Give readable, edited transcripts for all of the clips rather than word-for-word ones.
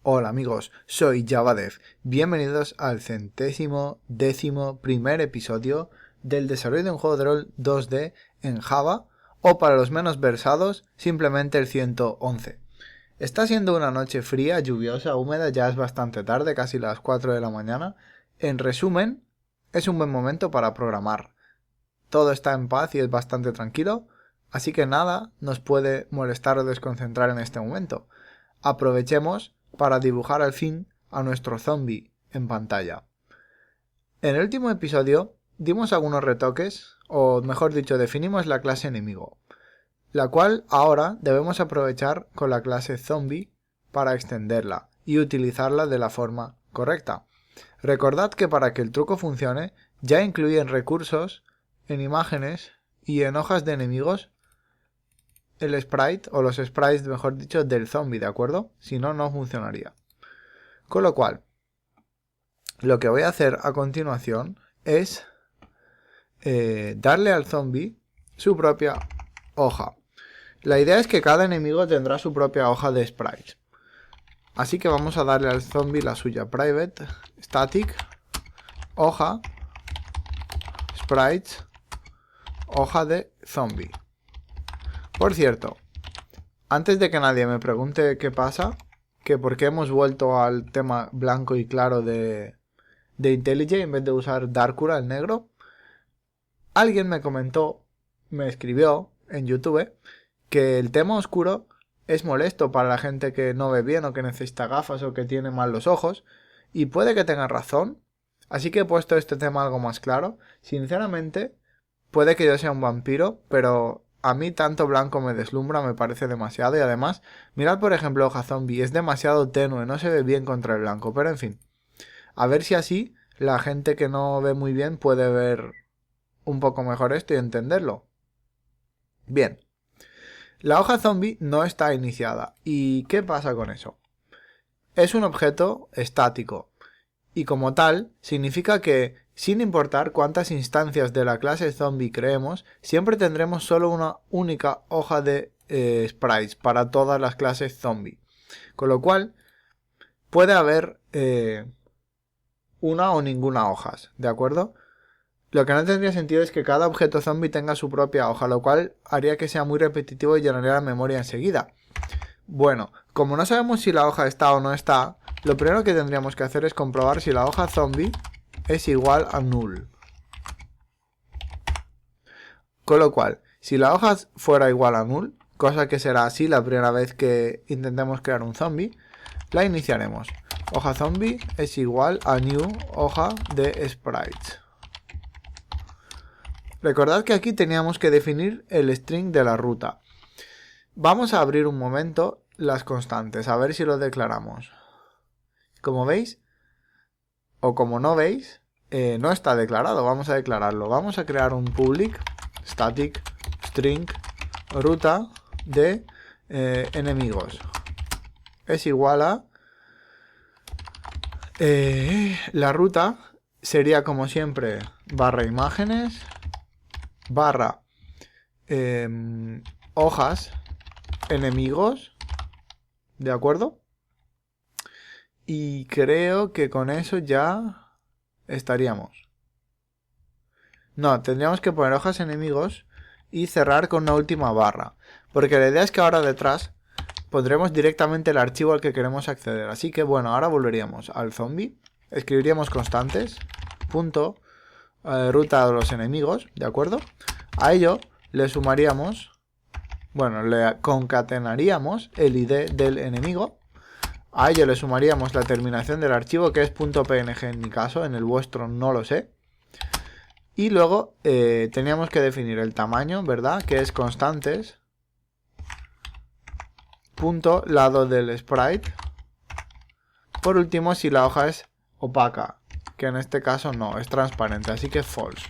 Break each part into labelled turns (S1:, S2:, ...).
S1: Hola amigos, soy JavaDev. Bienvenidos al 111º episodio del desarrollo de un juego de rol 2D en Java, o para los menos versados, simplemente el 111. Está siendo una noche fría, lluviosa, húmeda, ya es bastante tarde, casi las 4 de la mañana. En resumen, es un buen momento para programar. Todo está en paz y es bastante tranquilo, así que nada nos puede molestar o desconcentrar en este momento. Aprovechemos para dibujar al fin a nuestro zombie en pantalla. En el último episodio dimos algunos retoques, o mejor dicho, definimos la clase enemigo, la cual ahora debemos aprovechar con la clase zombie para extenderla y utilizarla de la forma correcta. Recordad que para que el truco funcione, ya incluyen recursos en imágenes y en hojas de enemigos el sprite, o los sprites mejor dicho, del zombie, ¿de acuerdo? Si no, no funcionaría. Con lo cual, lo que voy a hacer a continuación es darle al zombie su propia hoja. La idea es que cada enemigo tendrá su propia hoja de sprites. Así que vamos a darle al zombie la suya. Private, static, hoja, sprites, hoja de zombie. Por cierto, antes de que nadie me pregunte qué pasa, que por qué hemos vuelto al tema blanco y claro de IntelliJ en vez de usar Darkura, el negro, alguien me comentó, me escribió en YouTube que el tema oscuro es molesto para la gente que no ve bien o que necesita gafas o que tiene mal los ojos, y puede que tenga razón, así que he puesto este tema algo más claro. Sinceramente, puede que yo sea un vampiro, pero a mí tanto blanco me deslumbra, me parece demasiado, y además, mirad por ejemplo hoja zombie, es demasiado tenue, no se ve bien contra el blanco, pero en fin. A ver si así la gente que no ve muy bien puede ver un poco mejor esto y entenderlo. Bien. La hoja zombie no está iniciada. ¿Y qué pasa con eso? Es un objeto estático. Y como tal, significa que, sin importar cuántas instancias de la clase zombie creemos, siempre tendremos solo una única hoja de sprites para todas las clases zombie. Con lo cual, puede haber una o ninguna hojas, ¿de acuerdo? Lo que no tendría sentido es que cada objeto zombie tenga su propia hoja, lo cual haría que sea muy repetitivo y llenaría la memoria enseguida. Bueno, como no sabemos si la hoja está o no está, lo primero que tendríamos que hacer es comprobar si la hoja zombie es igual a null. Con lo cual, si la hoja fuera igual a null, cosa que será así la primera vez que intentemos crear un zombie, la iniciaremos. Hoja zombie es igual a new hoja de sprites. Recordad que aquí teníamos que definir el string de la ruta. Vamos a abrir un momento las constantes, a ver si lo declaramos. Como veis, o como no veis, no está declarado, vamos a declararlo. Vamos a crear un public static string ruta de enemigos. Es igual a... la ruta sería como siempre barra imágenes, barra hojas enemigos, ¿de acuerdo? Y creo que con eso ya estaríamos. No, tendríamos que poner hojas enemigos y cerrar con una última barra, porque la idea es que ahora detrás pondremos directamente el archivo al que queremos acceder. Así que bueno, ahora volveríamos al zombie, escribiríamos constantes, punto, ruta de los enemigos, ¿de acuerdo? A ello le sumaríamos, bueno, le concatenaríamos el ID del enemigo. A ello le sumaríamos la terminación del archivo, que es .png en mi caso, en el vuestro no lo sé. Y luego teníamos que definir el tamaño, ¿verdad? Que es constantes, punto, lado del sprite. Por último, si la hoja es opaca, que en este caso no, es transparente, así que false.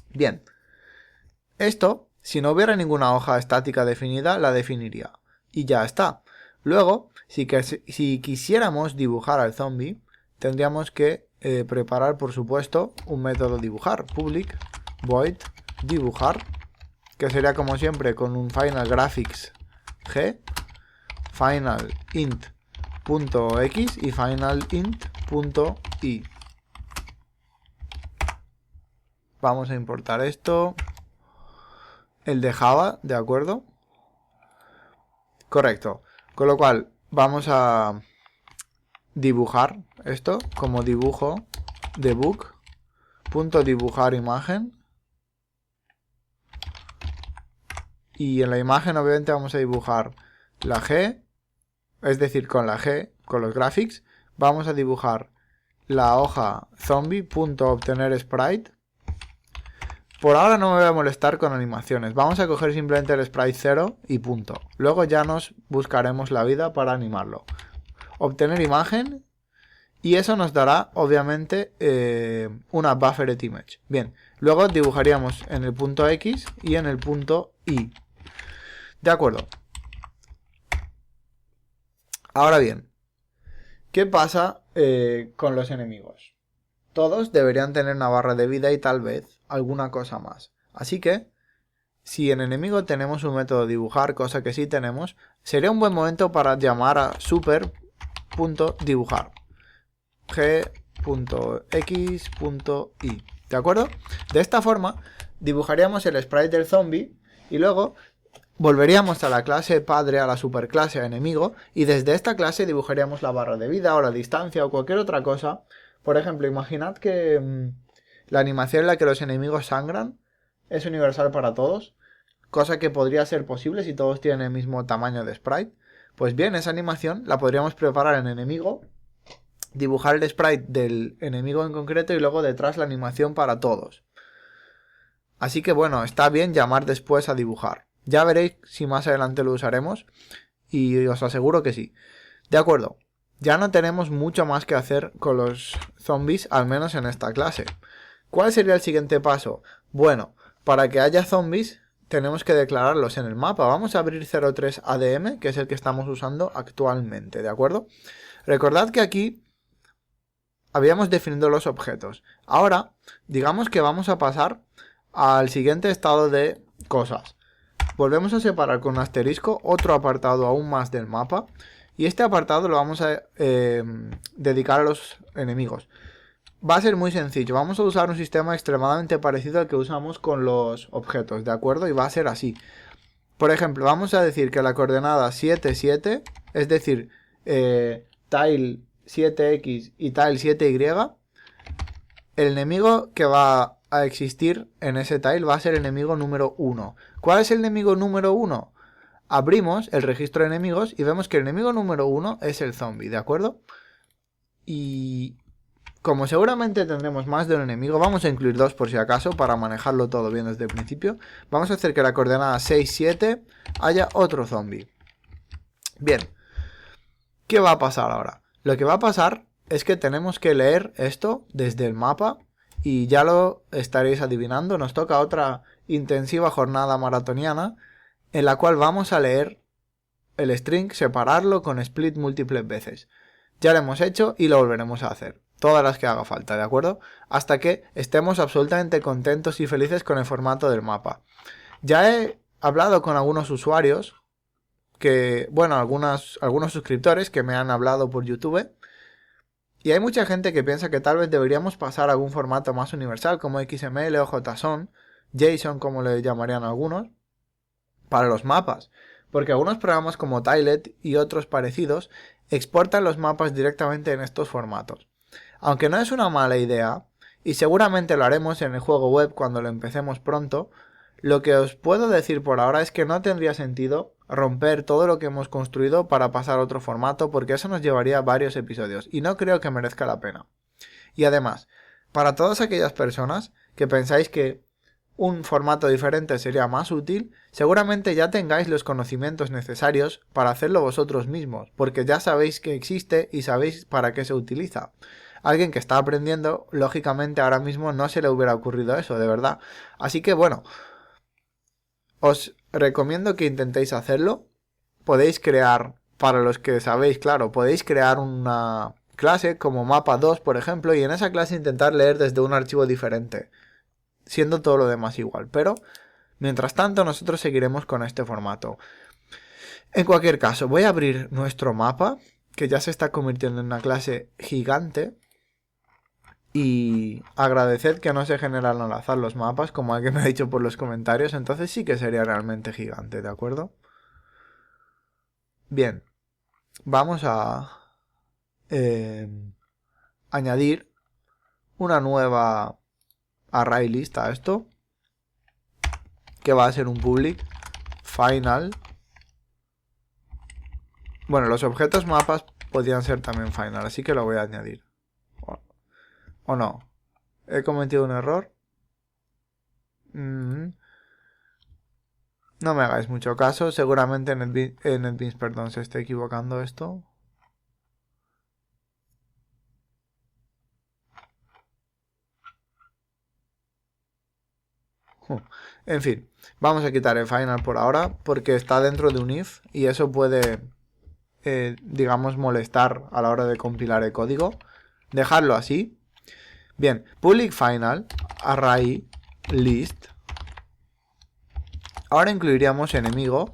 S1: Bien. Esto, si no hubiera ninguna hoja estática definida, la definiría. Y ya está. Luego, si quisiéramos dibujar al zombie, tendríamos que preparar, por supuesto, un método dibujar. Public void dibujar, que sería como siempre con un final graphics g, final int .x y finalInt.y. Vamos a importar esto. El de Java, ¿de acuerdo? Correcto. Con lo cual, vamos a dibujar esto como dibujo debug. Dibujar imagen. Y en la imagen, obviamente, vamos a dibujar la G. Es decir, con la G, con los graphics. Vamos a dibujar la hoja zombie.obtener sprite. Por ahora no me voy a molestar con animaciones. Vamos a coger simplemente el sprite 0 y punto. Luego ya nos buscaremos la vida para animarlo. Obtener imagen. Y eso nos dará, obviamente, una buffered image. Bien, luego dibujaríamos en el punto X y en el punto Y. De acuerdo. Ahora bien, ¿qué pasa con los enemigos? Todos deberían tener una barra de vida y tal vez alguna cosa más. Así que, si en enemigo tenemos un método dibujar, cosa que sí tenemos, sería un buen momento para llamar a super.dibujar. G.x.y. ¿De acuerdo? De esta forma, dibujaríamos el sprite del zombie y luego volveríamos a la clase padre, a la superclase enemigo, y desde esta clase dibujaríamos la barra de vida o la distancia o cualquier otra cosa. Por ejemplo, imaginad que la animación en la que los enemigos sangran es universal para todos, cosa que podría ser posible si todos tienen el mismo tamaño de sprite. Pues bien, esa animación la podríamos preparar en enemigo, dibujar el sprite del enemigo en concreto y luego detrás la animación para todos. Así que bueno, está bien llamar después a dibujar. Ya veréis si más adelante lo usaremos y os aseguro que sí. De acuerdo, ya no tenemos mucho más que hacer con los zombies, al menos en esta clase. ¿Cuál sería el siguiente paso? Bueno, para que haya zombies tenemos que declararlos en el mapa. Vamos a abrir 03 ADM, que es el que estamos usando actualmente, ¿de acuerdo? Recordad que aquí habíamos definido los objetos. Ahora, digamos que vamos a pasar al siguiente estado de cosas. Volvemos a separar con un asterisco otro apartado aún más del mapa. Y este apartado lo vamos a dedicar a los enemigos. Va a ser muy sencillo. Vamos a usar un sistema extremadamente parecido al que usamos con los objetos, ¿de acuerdo? Y va a ser así. Por ejemplo, vamos a decir que la coordenada 7, 7, es decir, tile 7x y tile 7y, el enemigo que va a existir en ese tile va a ser el enemigo número 1. ¿Cuál es el enemigo número 1? Abrimos el registro de enemigos y vemos que el enemigo número 1 es el zombie, ¿de acuerdo? Y como seguramente tendremos más de un enemigo, vamos a incluir dos por si acaso para manejarlo todo bien desde el principio. Vamos a hacer que la coordenada 6, 7 haya otro zombie. Bien, ¿qué va a pasar ahora? Lo que va a pasar es que tenemos que leer esto desde el mapa y ya lo estaréis adivinando. Nos toca otra intensiva jornada maratoniana en la cual vamos a leer el string, separarlo con split múltiples veces. Ya lo hemos hecho y lo volveremos a hacer, todas las que haga falta, ¿de acuerdo? Hasta que estemos absolutamente contentos y felices con el formato del mapa. Ya he hablado con algunos usuarios, algunos suscriptores que me han hablado por YouTube, y hay mucha gente que piensa que tal vez deberíamos pasar a algún formato más universal como XML o JSON, JSON como le llamarían algunos, para los mapas, porque algunos programas como Tilet y otros parecidos exportan los mapas directamente en estos formatos. Aunque no es una mala idea, y seguramente lo haremos en el juego web cuando lo empecemos pronto, lo que os puedo decir por ahora es que no tendría sentido romper todo lo que hemos construido para pasar a otro formato, porque eso nos llevaría varios episodios y no creo que merezca la pena. Y además, para todas aquellas personas que pensáis que un formato diferente sería más útil, seguramente ya tengáis los conocimientos necesarios para hacerlo vosotros mismos, porque ya sabéis que existe y sabéis para qué se utiliza. Alguien que está aprendiendo, lógicamente ahora mismo no se le hubiera ocurrido eso, de verdad. Así que bueno, os recomiendo que intentéis hacerlo. Podéis crear, para los que sabéis, claro, podéis crear una clase como mapa2, por ejemplo, y en esa clase intentar leer desde un archivo diferente, siendo todo lo demás igual. Pero, mientras tanto, nosotros seguiremos con este formato. En cualquier caso, voy a abrir nuestro mapa que ya se está convirtiendo en una clase gigante. Y agradeced que no se generan al azar los mapas, como alguien me ha dicho por los comentarios. Entonces sí que sería realmente gigante, ¿de acuerdo? Bien, vamos a añadir una nueva array list a esto, que va a ser un public final. Bueno, los objetos mapas podrían ser también final, así que lo voy a añadir. ¿O no? ¿He cometido un error? No me hagáis mucho caso. Seguramente en NetBeans, perdón, se esté equivocando esto. En fin, vamos a quitar el final por ahora porque está dentro de un if y eso puede, digamos, molestar a la hora de compilar el código. Dejarlo así. Bien, public final array list. Ahora incluiríamos enemigos.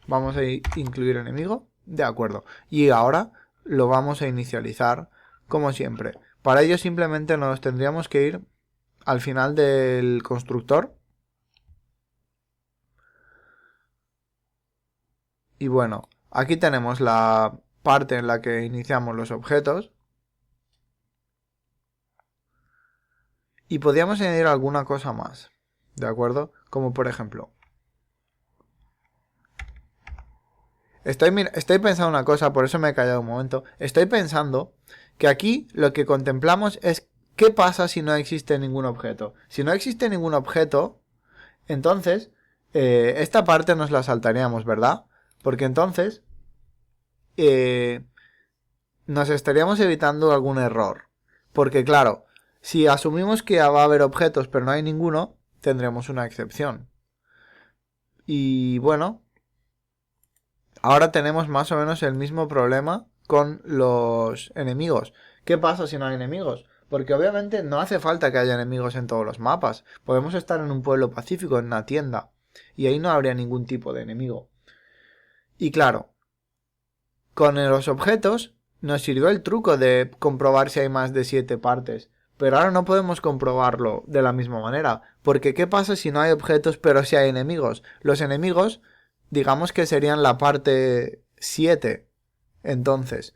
S1: Vamos a incluir enemigo. De acuerdo. Y ahora lo vamos a inicializar como siempre. Para ello simplemente nos tendríamos que ir al final del constructor. Y bueno, aquí tenemos la parte en la que iniciamos los objetos. Y podríamos añadir alguna cosa más, ¿de acuerdo? Como por ejemplo, estoy pensando una cosa, por eso me he callado un momento. Estoy pensando que aquí lo que contemplamos es qué pasa si no existe ningún objeto. Si no existe ningún objeto, entonces esta parte nos la saltaríamos, ¿verdad? Porque entonces nos estaríamos evitando algún error. Porque claro, si asumimos que va a haber objetos pero no hay ninguno, tendremos una excepción. Y bueno, ahora tenemos más o menos el mismo problema con los enemigos. ¿Qué pasa si no hay enemigos? Porque obviamente no hace falta que haya enemigos en todos los mapas. Podemos estar en un pueblo pacífico, en una tienda, y ahí no habría ningún tipo de enemigo. Y claro, con los objetos nos sirvió el truco de comprobar si hay más de 7 partes. Pero ahora no podemos comprobarlo de la misma manera. Porque ¿qué pasa si no hay objetos pero si hay enemigos? Los enemigos, digamos que serían la parte 7. Entonces,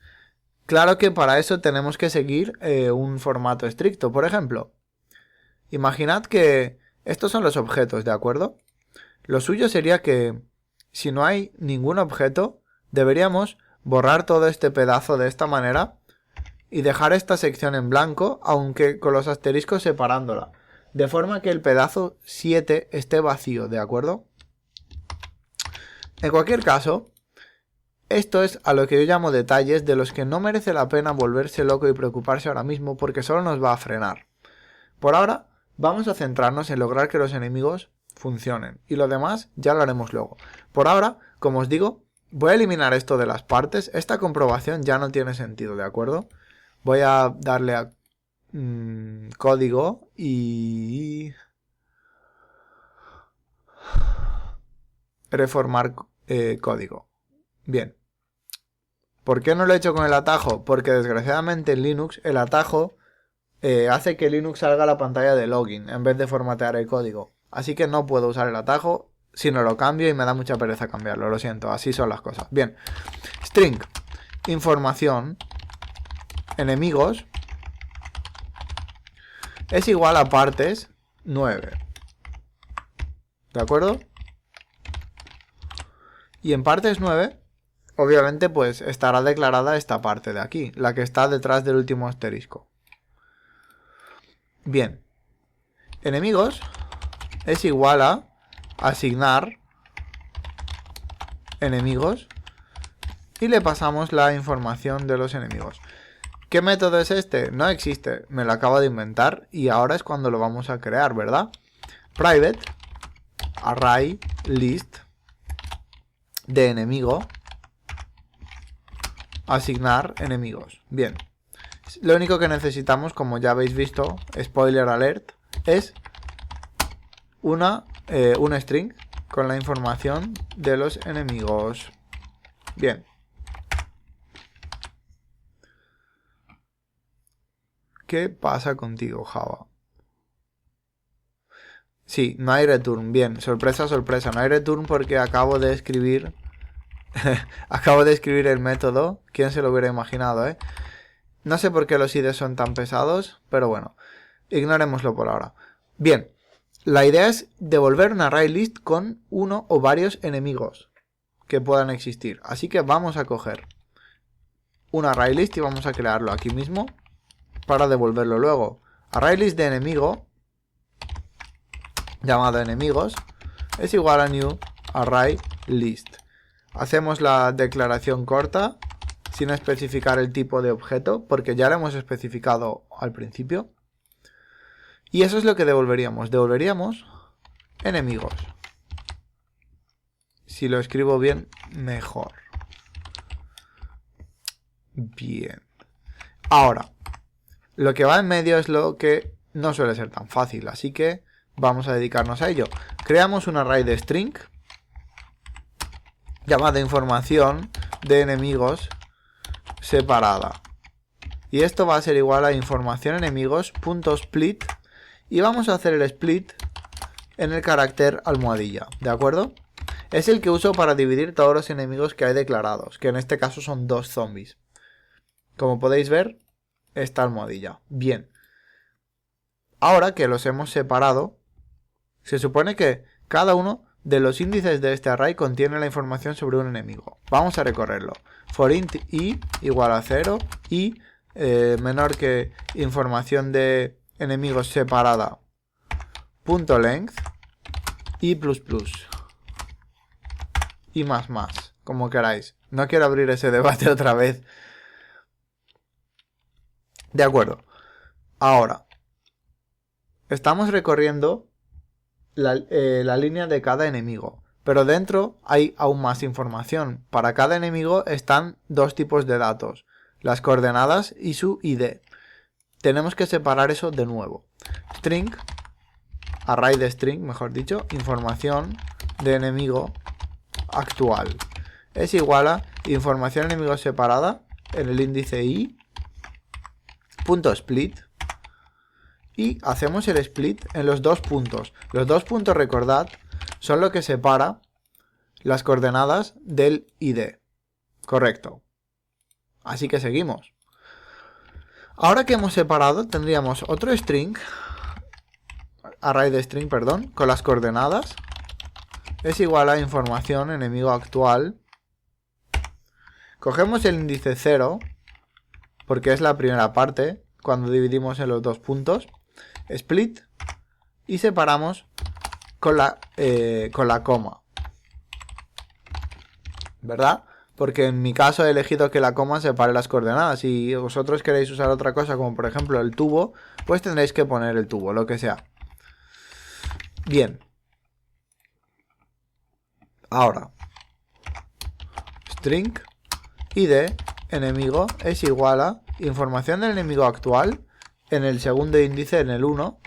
S1: claro que para eso tenemos que seguir un formato estricto. Por ejemplo, imaginad que estos son los objetos, ¿de acuerdo? Lo suyo sería que si no hay ningún objeto, deberíamos borrar todo este pedazo de esta manera y dejar esta sección en blanco, aunque con los asteriscos separándola, de forma que el pedazo 7 esté vacío, ¿de acuerdo? En cualquier caso, esto es a lo que yo llamo detalles de los que no merece la pena volverse loco y preocuparse ahora mismo porque solo nos va a frenar. Por ahora, vamos a centrarnos en lograr que los enemigos funcionen y lo demás ya lo haremos luego. Por ahora, como os digo, voy a eliminar esto de las partes. Esta comprobación ya no tiene sentido, ¿de acuerdo? Voy a darle a código y reformar código. Bien. ¿Por qué no lo he hecho con el atajo? Porque desgraciadamente en Linux el atajo hace que Linux salga a la pantalla de login en vez de formatear el código. Así que no puedo usar el atajo si no lo cambio y me da mucha pereza cambiarlo. Lo siento, así son las cosas. Bien. String. Información. Enemigos. Es igual a partes 9. ¿De acuerdo? Y en partes 9, obviamente, pues estará declarada esta parte de aquí, la que está detrás del último asterisco. Bien. Enemigos es igual a asignar enemigos y le pasamos la información de los enemigos. ¿Qué método es este? No existe, me lo acabo de inventar y ahora es cuando lo vamos a crear, ¿verdad? Private array list de enemigo, asignar enemigos. Bien, lo único que necesitamos, como ya habéis visto, spoiler alert, es un string con la información de los enemigos. Bien. ¿Qué pasa contigo, Java? Sí, no hay return. Bien, sorpresa, sorpresa. No hay return porque acabo de escribir... acabo de escribir el método. ¿Quién se lo hubiera imaginado, eh? No sé por qué los IDs son tan pesados, pero bueno. Ignorémoslo por ahora. Bien. La idea es devolver un array list con uno o varios enemigos que puedan existir. Así que vamos a coger un array list y vamos a crearlo aquí mismo para devolverlo luego. Array list de enemigo, llamado enemigos, es igual a new array list. Hacemos la declaración corta sin especificar el tipo de objeto porque ya lo hemos especificado al principio. Y eso es lo que devolveríamos. Devolveríamos enemigos. Si lo escribo bien, mejor. Bien. Ahora, lo que va en medio es lo que no suele ser tan fácil. Así que vamos a dedicarnos a ello. Creamos un array de string llamada información de enemigos separada. Y esto va a ser igual a información enemigos.split. Y vamos a hacer el split en el carácter almohadilla, ¿de acuerdo? Es el que uso para dividir todos los enemigos que hay declarados, que en este caso son 2 zombies. Como podéis ver, esta almohadilla. Bien. Ahora que los hemos separado, se supone que cada uno de los índices de este array contiene la información sobre un enemigo. Vamos a recorrerlo. For int i igual a 0 y menor que información de enemigos separada punto length y plus plus y más como queráis. No quiero abrir ese debate otra vez. De acuerdo. Ahora estamos recorriendo la línea de cada enemigo, pero dentro hay aún más información. Para cada enemigo están dos tipos de datos, las coordenadas y su ID. Tenemos que separar eso de nuevo. String, array de string, mejor dicho, información de enemigo actual. Es igual a información enemigo separada en el índice i, punto split. Y hacemos el split en los dos puntos. Los dos puntos, recordad, son lo que separa las coordenadas del id. Correcto. Así que seguimos. Ahora que hemos separado, tendríamos otro string, array de string, perdón, con las coordenadas. Es igual a información enemigo actual. Cogemos el índice 0, porque es la primera parte, cuando dividimos en los dos puntos. Split. Y separamos con la coma. ¿Verdad? Porque en mi caso he elegido que la coma separe las coordenadas. Si vosotros queréis usar otra cosa, como por ejemplo el tubo, pues tendréis que poner el tubo, lo que sea. Bien. Ahora. String id enemigo es igual a información del enemigo actual en el segundo índice, en el 1.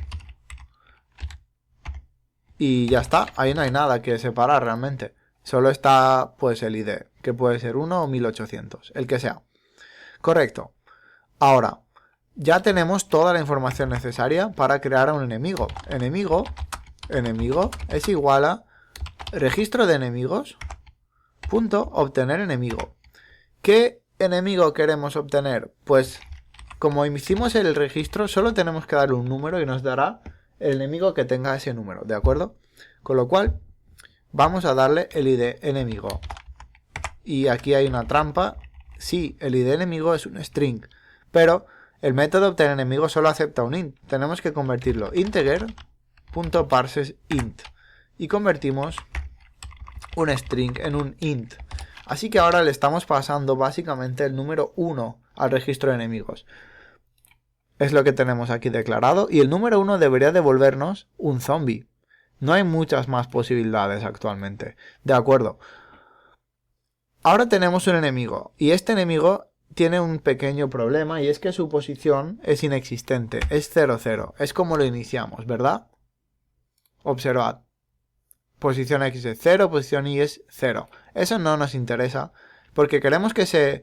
S1: Y ya está. Ahí no hay nada que separar realmente. Solo está pues el id, que puede ser 1 o 1800, el que sea. Correcto. Ahora, ya tenemos toda la información necesaria para crear a un enemigo. Enemigo es igual a registro de enemigos, punto, obtener enemigo. ¿Qué enemigo queremos obtener? Pues como hicimos el registro, solo tenemos que darle un número y nos dará el enemigo que tenga ese número, ¿de acuerdo? Con lo cual vamos a darle el id enemigo. Y aquí hay una trampa. Sí, el id enemigo es un string, pero el método obtener enemigo solo acepta un int. Tenemos que convertirlo integer.parsesInt y convertimos un string en un int. Así que ahora le estamos pasando básicamente el número 1 al registro de enemigos. Es lo que tenemos aquí declarado y el número 1 debería devolvernos un zombie. No hay muchas más posibilidades actualmente. De acuerdo. Ahora tenemos un enemigo. Y este enemigo tiene un pequeño problema. Y es que su posición es inexistente. Es 00. Es como lo iniciamos, ¿verdad? Observad. posición X es 0, posición Y es 0. Eso no nos interesa porque queremos que se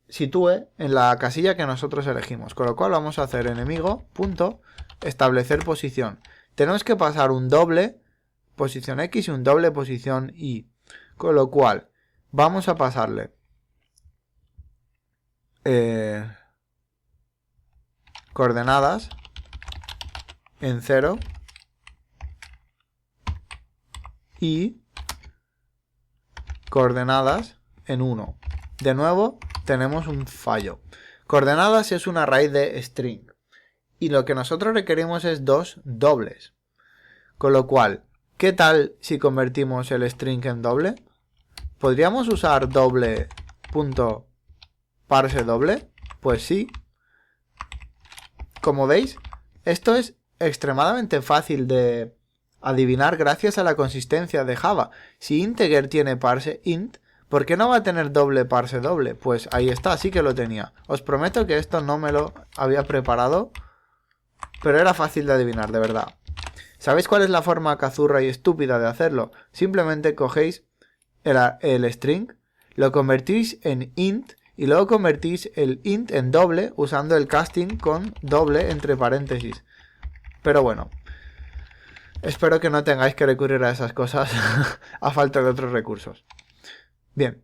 S1: sitúe en la casilla que nosotros elegimos. Con lo cual vamos a hacer enemigo, punto, establecer posición. Tenemos que pasar un doble posición X y un doble posición Y. Con lo cual vamos a pasarle coordenadas en 0 y coordenadas en 1. De nuevo tenemos un fallo. Coordenadas es una raíz de string y lo que nosotros requerimos es dos dobles. Con lo cual, ¿qué tal si convertimos el string en doble? ¿Podríamos usar doble punto parse doble? Pues sí. Como veis, esto es extremadamente fácil de adivinar gracias a la consistencia de Java. Si integer tiene parse int, ¿por qué no va a tener doble parse doble? Pues ahí está, sí que lo tenía. Os prometo que esto no me lo había preparado, pero era fácil de adivinar, de verdad. ¿Sabéis cuál es la forma cazurra y estúpida de hacerlo? Simplemente cogéis el string, lo convertís en int y luego convertís el int en doble usando el casting con doble entre paréntesis. Pero bueno, espero que no tengáis que recurrir a esas cosas a falta de otros recursos. Bien.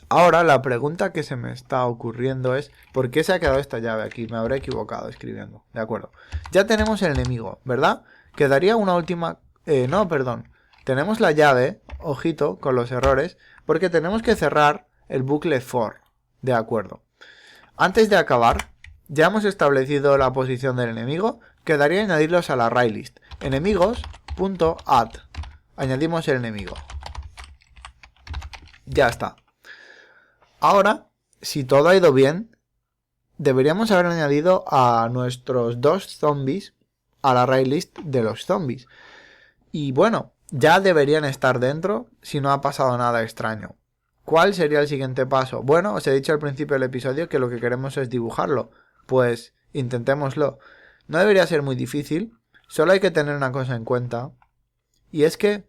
S1: Ahora la pregunta que se me está ocurriendo es ¿por qué se ha quedado esta llave aquí? Me habré equivocado escribiendo. De acuerdo. Ya tenemos el enemigo, ¿verdad? Quedaría una última... no, perdón. Tenemos la llave, ojito con los errores, porque tenemos que cerrar el bucle for. De acuerdo. Antes de acabar, ya hemos establecido la posición del enemigo. Quedaría añadirlos a la array list. Enemigos.add. Añadimos el enemigo. Ya está. Ahora, si todo ha ido bien, deberíamos haber añadido a nuestros dos zombies a la array list de los zombies. Y bueno, ya deberían estar dentro si no ha pasado nada extraño. ¿Cuál sería el siguiente paso? Bueno, os he dicho al principio del episodio que lo que queremos es dibujarlo. Pues intentémoslo. No debería ser muy difícil, solo hay que tener una cosa en cuenta. Y es que,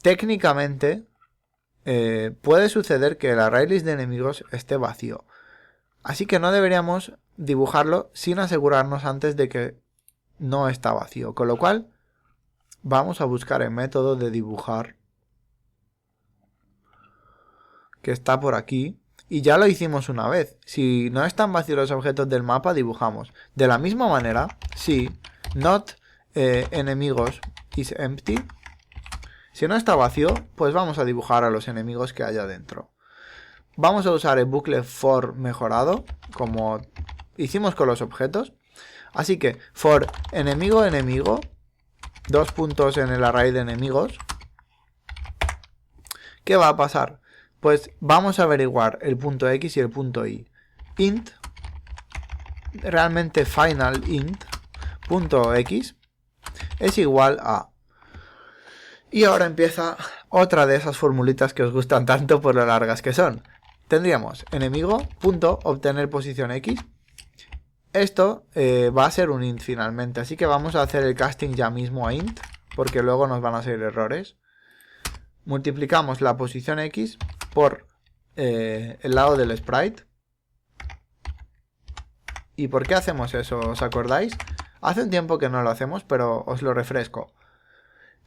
S1: técnicamente, puede suceder que el array list de enemigos esté vacío. Así que no deberíamos dibujarlo sin asegurarnos antes de que no está vacío. Con lo cual, vamos a buscar el método de dibujar, que está por aquí. Y ya lo hicimos una vez. Si no están vacíos los objetos del mapa, dibujamos. De la misma manera, si not enemigos is empty, si no está vacío, pues vamos a dibujar a los enemigos que haya dentro. Vamos a usar el bucle for mejorado, como hicimos con los objetos. Así que for enemigo enemigo, dos puntos en el array de enemigos. ¿Qué va a pasar? Pues vamos a averiguar el punto X y el punto Y. Int, realmente final int, punto X, es igual a... Y ahora empieza otra de esas formulitas que os gustan tanto por lo largas que son. Tendríamos enemigo, punto, obtener posición X. Esto va a ser un int finalmente, así que vamos a hacer el casting ya mismo a int, porque luego nos van a salir errores. Multiplicamos la posición X por el lado del sprite. ¿Y por qué hacemos eso? ¿Os acordáis? Hace un tiempo que no lo hacemos, pero os lo refresco.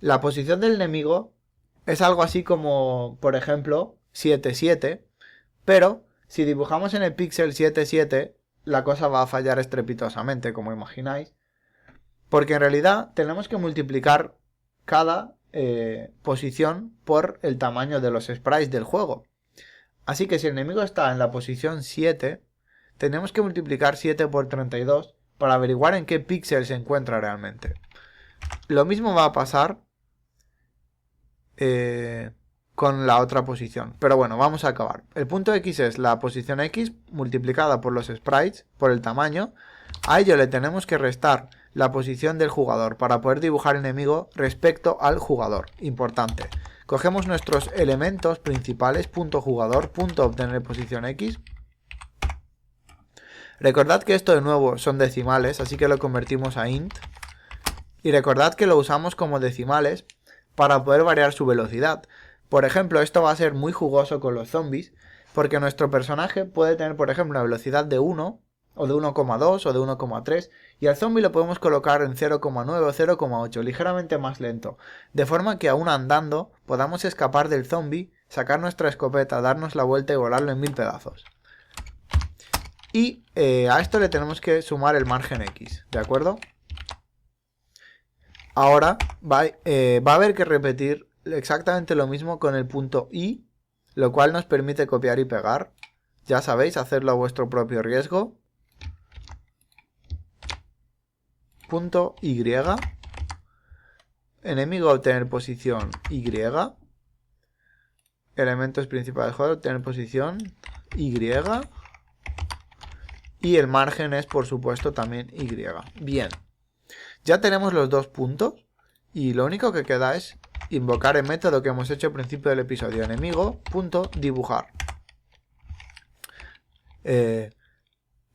S1: La posición del enemigo es algo así como, por ejemplo, 7, 7, pero si dibujamos en el píxel 7, 7, la cosa va a fallar estrepitosamente, como imagináis, porque en realidad tenemos que multiplicar cada posición por el tamaño de los sprites del juego. Así que si el enemigo está en la posición 7, tenemos que multiplicar 7 por 32 para averiguar en qué píxel se encuentra realmente. Lo mismo va a pasar con la otra posición. Pero bueno, vamos a acabar. El punto X es la posición X multiplicada por los sprites, por el tamaño. A ello le tenemos que restar la posición del jugador para poder dibujar enemigo respecto al jugador. Importante. Cogemos nuestros elementos principales, punto jugador, punto obtener posición X. Recordad que esto de nuevo son decimales, así que lo convertimos a int. Y recordad que lo usamos como decimales para poder variar su velocidad. Por ejemplo, esto va a ser muy jugoso con los zombies, porque nuestro personaje puede tener, por ejemplo, una velocidad de 1, o de 1,2, o de 1,3, y al zombie lo podemos colocar en 0,9 o 0,8, ligeramente más lento, de forma que aún andando podamos escapar del zombie, sacar nuestra escopeta, darnos la vuelta y volarlo en 1000 pedazos. Y a esto le tenemos que sumar el margen X, ¿de acuerdo? Ahora va a haber que repetir exactamente lo mismo con el punto Y, lo cual nos permite copiar y pegar. Ya sabéis, hacerlo a vuestro propio riesgo. Punto Y. Enemigo obtener posición Y. Elementos principales del juego obtener posición Y. Y el margen es, por supuesto, también Y. Bien. Ya tenemos los dos puntos. Y lo único que queda es invocar el método que hemos hecho al principio del episodio. Enemigo.dibujar.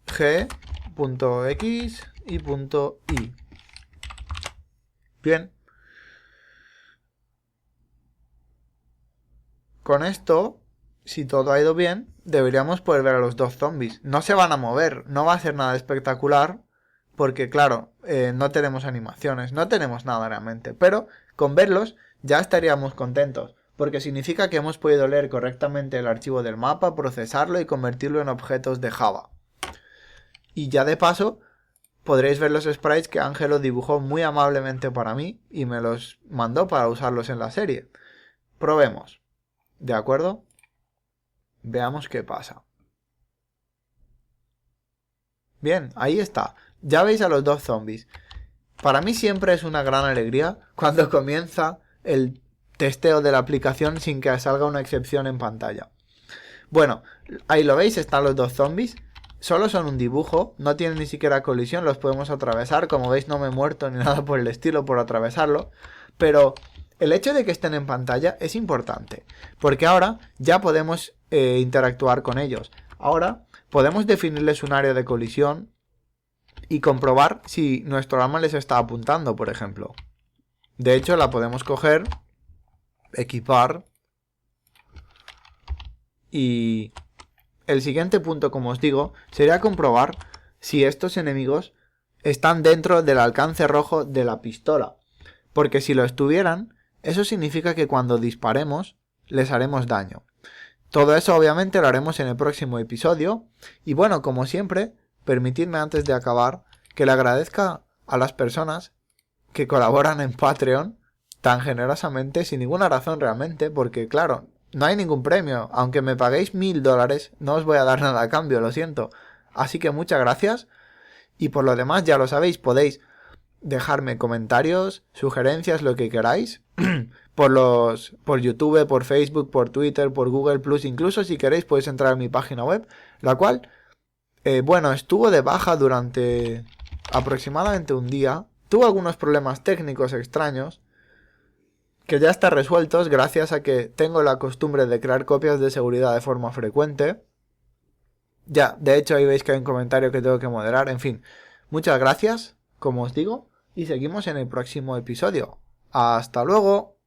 S1: G.x y punto Y. Bien. Con esto, si todo ha ido bien, deberíamos poder ver a los dos zombies. No se van a mover, no va a ser nada espectacular, porque claro, no tenemos animaciones, no tenemos nada realmente. Pero con verlos ya estaríamos contentos, porque significa que hemos podido leer correctamente el archivo del mapa, procesarlo y convertirlo en objetos de Java. Y ya de paso, podréis ver los sprites que Ángelo dibujó muy amablemente para mí y me los mandó para usarlos en la serie. Probemos. ¿De acuerdo? Veamos qué pasa. Bien, ahí está. Ya veis a los dos zombies. Para mí siempre es una gran alegría cuando comienza el testeo de la aplicación sin que salga una excepción en pantalla. Bueno, ahí lo veis, están los dos zombies. Solo son un dibujo, no tienen ni siquiera colisión, los podemos atravesar. Como veis no me he muerto ni nada por el estilo por atravesarlo. Pero el hecho de que estén en pantalla es importante, porque ahora ya podemos interactuar con ellos. Ahora podemos definirles un área de colisión y comprobar si nuestro arma les está apuntando, por ejemplo. De hecho, la podemos coger, equipar, y el siguiente punto, como os digo, sería comprobar si estos enemigos están dentro del alcance rojo de la pistola. Porque si lo estuvieran, eso significa que cuando disparemos les haremos daño. Todo eso obviamente lo haremos en el próximo episodio. Y bueno, como siempre, permitidme antes de acabar que le agradezca a las personas que colaboran en Patreon tan generosamente, sin ninguna razón realmente, porque claro, no hay ningún premio. Aunque me paguéis $1000, no os voy a dar nada a cambio, lo siento. Así que muchas gracias. Y por lo demás, ya lo sabéis, podéis dejarme comentarios, sugerencias, lo que queráis, por YouTube, por Facebook, por Twitter, por Google+, incluso si queréis podéis entrar a mi página web, la cual, bueno, estuvo de baja durante aproximadamente un día, tuvo algunos problemas técnicos extraños, que ya están resueltos gracias a que tengo la costumbre de crear copias de seguridad de forma frecuente. Ya, de hecho ahí veis que hay un comentario que tengo que moderar, en fin, muchas gracias, como os digo, y seguimos en el próximo episodio. ¡Hasta luego!